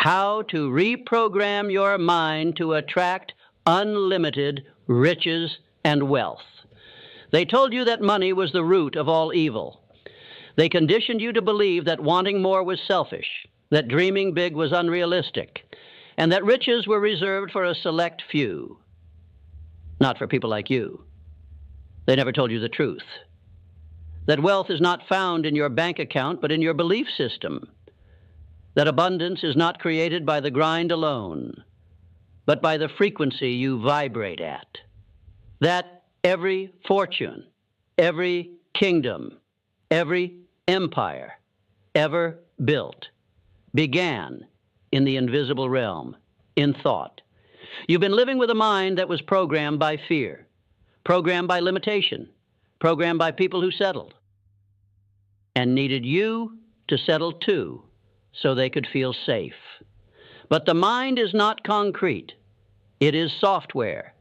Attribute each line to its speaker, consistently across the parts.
Speaker 1: how to reprogram your mind to attract unlimited riches and wealth. They told you that money was the root of all evil. They conditioned you to believe that wanting more was selfish, that dreaming big was unrealistic, and that riches were reserved for a select few, not for people like you. They never told you the truth, that wealth is not found in your bank account, but in your belief system, that abundance is not created by the grind alone, but by the frequency you vibrate at, that every fortune, every kingdom, every empire ever built began in the invisible realm, in thought. You've been living with a mind that was programmed by fear, programmed by limitation, programmed by people who settled and needed you to settle too so they could feel safe. But the mind is not concrete. It is software,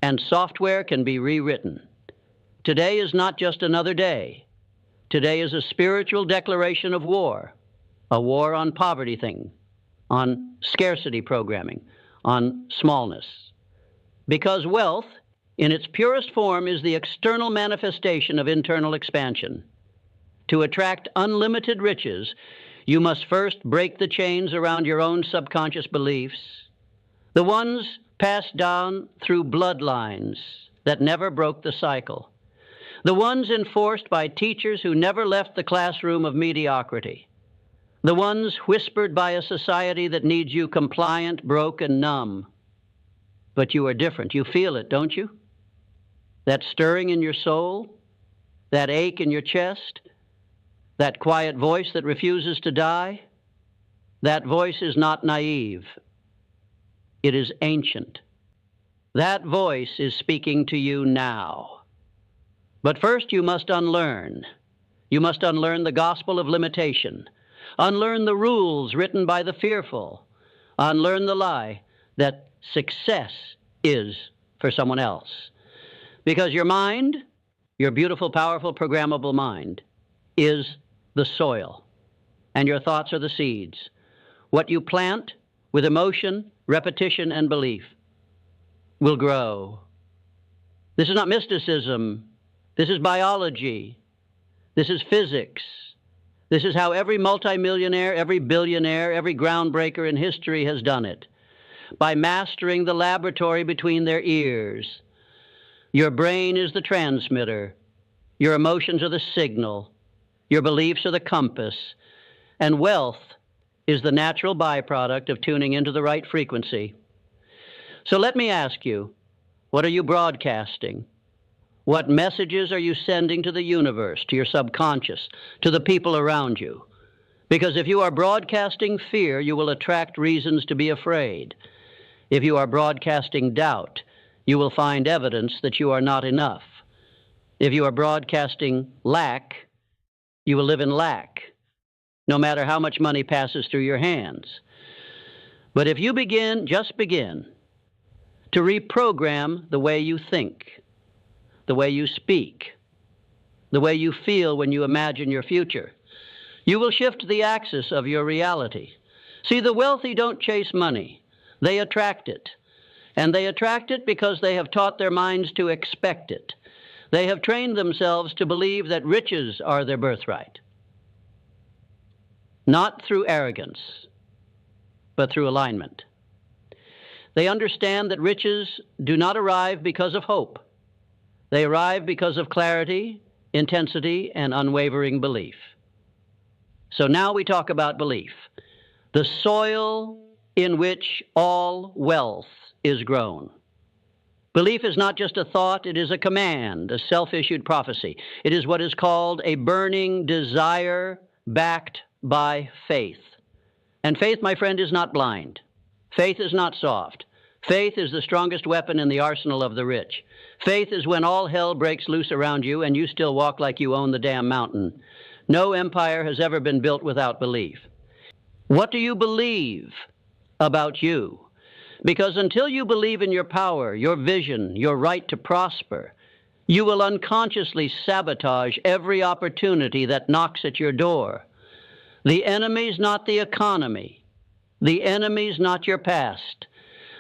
Speaker 1: and software can be rewritten. Today is not just another day. Today is a spiritual declaration of war, a war on poverty thing, on scarcity programming, on smallness. Because wealth, in its purest form, is the external manifestation of internal expansion. To attract unlimited riches, you must first break the chains around your own subconscious beliefs, the ones passed down through bloodlines that never broke the cycle, the ones enforced by teachers who never left the classroom of mediocrity, the ones whispered by a society that needs you compliant, broke, and numb. But you are different. You feel it, don't you? That stirring in your soul, that ache in your chest, that quiet voice that refuses to die, that voice is not naive. It is ancient. That voice is speaking to you now. But first you must unlearn. You must unlearn the gospel of limitation, unlearn the rules written by the fearful, unlearn the lie that success is for someone else. Because your mind, your beautiful, powerful, programmable mind, is the soil, and your thoughts are the seeds. What you plant with emotion, repetition, and belief will grow. This is not mysticism. This is biology. This is physics. This is how every multimillionaire, every billionaire, every groundbreaker in history has done it, by mastering the laboratory between their ears. Your brain is the transmitter. Your emotions are the signal. Your beliefs are the compass. And wealth is the natural byproduct of tuning into the right frequency. So let me ask you, what are you broadcasting? What messages are you sending to the universe, to your subconscious, to the people around you? Because if you are broadcasting fear, you will attract reasons to be afraid. If you are broadcasting doubt, you will find evidence that you are not enough. If you are broadcasting lack, you will live in lack, no matter how much money passes through your hands. But if you just begin to reprogram the way you think, the way you speak, the way you feel when you imagine your future, you will shift the axis of your reality. See, the wealthy don't chase money. They attract it. And they attract it because they have taught their minds to expect it. They have trained themselves to believe that riches are their birthright. Not through arrogance, but through alignment. They understand that riches do not arrive because of hope. They arrive because of clarity, intensity, and unwavering belief. So now we talk about belief, the soil in which all wealth is grown. Belief is not just a thought, it is a command, a self-issued prophecy. It is what is called a burning desire backed by faith. And faith, my friend, is not blind. Faith is not soft. Faith is the strongest weapon in the arsenal of the rich. Faith is when all hell breaks loose around you and you still walk like you own the damn mountain. No empire has ever been built without belief. What do you believe about you? Because until you believe in your power, your vision, your right to prosper, you will unconsciously sabotage every opportunity that knocks at your door. The enemy's not the economy. The enemy's not your past.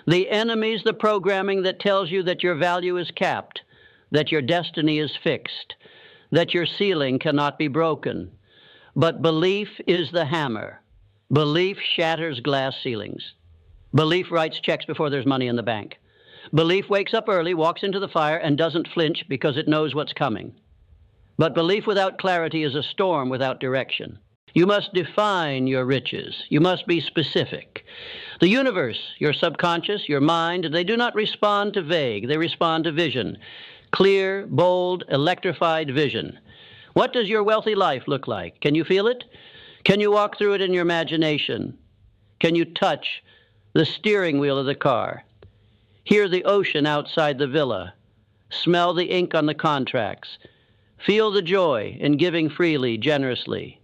Speaker 1: The enemy's the programming that tells you that your value is capped, that your destiny is fixed, that your ceiling cannot be broken. But belief is the hammer. Belief shatters glass ceilings. Belief writes checks before there's money in the bank. Belief wakes up early, walks into the fire, and doesn't flinch because it knows what's coming. But belief without clarity is a storm without direction. You must define your riches. You must be specific. The universe, your subconscious, your mind, they do not respond to vague. They respond to vision. Clear, bold, electrified vision. What does your wealthy life look like? Can you feel it? Can you walk through it in your imagination? Can you touch the steering wheel of the car? Hear the ocean outside the villa? Smell the ink on the contracts? Feel the joy in giving freely, generously?